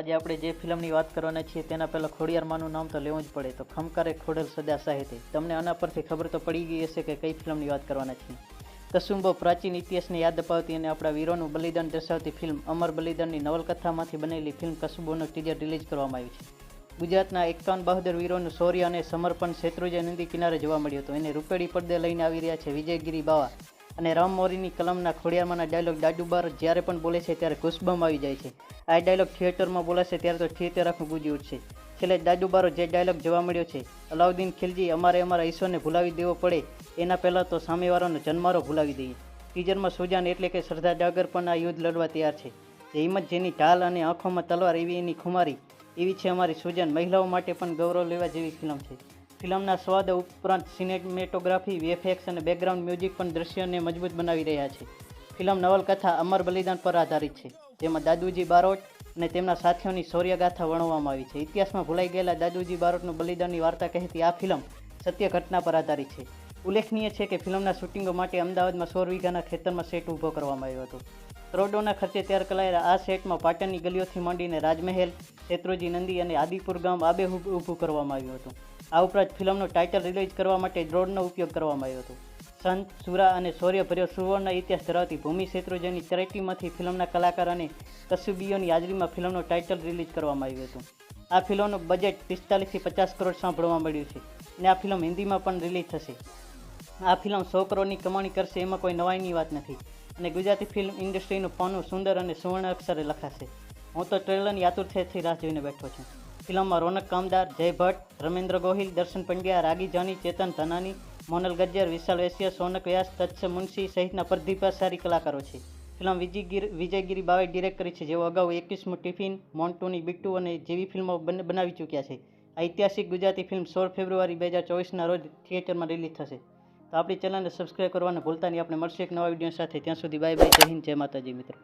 આજે આપણે જે ફિલ્મની વાત કરવાના છીએ તેના પહેલાં ખોડિયારમાંનું નામ તો લેવું જ પડે. તો ખમકારે ખોડલ સદા સાહિત્ય. તમને આના પરથી ખબર તો પડી ગઈ હશે કે કઈ ફિલ્મની વાત કરવાના છીએ. કસુંબો પ્રાચીન ઇતિહાસને યાદ અપાવતી અને આપણા વીરોનું બલિદાન દર્શાવતી ફિલ્મ અમર બલિદાનની નવલકથામાંથી બનેલી ફિલ્મ કસુંબોનું ટીઝર રિલીઝ કરવામાં આવ્યું છે. ગુજરાતના 51 બહાદુર વીરોનું શૌર્ય અને સમર્પણ શેત્રુંજય નદી કિનારે જોવા મળ્યું હતું. એને રૂપેડી પડદે લઈને આવી રહ્યા છે વિજયગીરી બાવા અને રામમોરીની કલમના ખોડિયારમાંના ડાયલોગ દાદુબાર જ્યારે પણ બોલે છે ત્યારે ગુસ્બમ આવી જાય છે. આ ડાયલોગ થિયેટરમાં બોલાશે ત્યારે તો થિયેટર આખું ગુંજી ઉઠશે. છેલ્લે દાદુબારો જે ડાયલોગ જોવા મળ્યો છે, અલાઉદ્દીન ખિલજી અમારા ઈશ્વરને ભૂલાવી દેવો પડે એના પહેલાં તો સામેવાળાનો જન્મારો ભૂલાવી દઈએ. ટીઝરમાં સુજાન એટલે કે સરદાર ડાગર પણ આ યુદ્ધ લડવા તૈયાર છે. જે હિંમત જેની ઢાલ અને આંખોમાં તલવાર એવી એની ખુમારી એવી છે અમારી સુજાન. મહિલાઓ માટે પણ ગૌરવ લેવા જેવી ફિલ્મ છે. ફિલ્મના સ્વાદ ઉપરાંત સિનેમેટોગ્રાફી, વીએફએક્સ અને બેકગ્રાઉન્ડ મ્યુઝિક પણ દ્રશ્યને મજબૂત બનાવી રહ્યા છે. ફિલ્મ નવલકથા અમર બલિદાન પર આધારિત છે, જેમાં દાદુજી બારોટ અને તેમના સાથીઓની શૌર્યગાથા વર્ણવવામાં આવી છે. ઇતિહાસમાં ભૂલાઈ ગયેલા દાદુજી બારોટનું બલિદાનની વાર્તા કહેતી આ ફિલ્મ સત્ય ઘટના પર આધારિત છે. ઉલ્લેખનીય છે કે ફિલ્મના શૂટિંગો માટે અમદાવાદમાં 16 વીઘાના ખેતરમાં સેટ ઊભો કરવામાં આવ્યો હતો. કરોડોના ખર્ચે તૈયાર કરાયેલા આ સેટમાં પાટણની ગલીઓથી માંડીને રાજમહેલ, શેત્રુંજી નંદી અને આદિપુર ગામ આબેહૂબ ઊભું કરવામાં આવ્યું હતું. આ ઉપરાંત ફિલ્મનું ટાઇટલ રિલીઝ કરવા માટે ડ્રોનનો ઉપયોગ કરવામાં આવ્યો હતો. સંત, સુરા અને શૌર્યભર્યો સુવર્ણ ઇતિહાસ ધરાવતી ભૂમિ શેત્રુંજયની ચેરિટીમાંથી ફિલ્મના કલાકાર અને કસુબીઓની હાજરીમાં ફિલ્મનું ટાઇટલ રિલીઝ કરવામાં આવ્યું હતું. આ ફિલ્મનું બજેટ 45 થી 50 કરોડ સાંભળવા મળ્યું છે અને આ ફિલ્મ હિન્દીમાં પણ રિલીઝ થશે. આ ફિલ્મ 100 કરોડની કમાણી કરશે એમાં કોઈ નવાઈની વાત નથી અને ગુજરાતી ફિલ્મ ઇન્ડસ્ટ્રીનું પાનું સુંદર અને સુવર્ણ અક્ષરે લખાશે. હું તો ટ્રેલરની આતુરતાથી રાહ જોઈને બેઠો છું. ફિલ્મમાં રોનક કામદાર, જય ભટ્ટ, રમેન્દ્ર ગોહિલ, દર્શન પંડ્યા, રાગી જાની, ચેતન ધનાની, મોનલ ગજ્જર, વિશાલ વૈશ્ય, સોનક વ્યાસ, તત્સ મુનશી સહિતના પ્રતિભાશાળી કલાકારો છે. ફિલ્મ વિજયગીરી બાવાએ ડિરેક્ટ કરી છે, જેઓ અગાઉ 21મું ટિફિન, મોન્ટુની બિટ્ટુ અને જેવી ફિલ્મો બનાવી ચૂક્યા છે. આ ઐતિહાસિક ગુજરાતી ફિલ્મ 16 ફેબ્રુઆરી 2024ના રોજ થિયેટરમાં રિલીઝ થશે. તો આપણી ચેનલને સબસ્ક્રાઈબ કરવાનું ભૂલતા નહીં. આપણે મળશે એક નવા વિડીયો સાથે. ત્યાં સુધી બાય બાય. જય હિન્દ, જય માતાજી મિત્રો.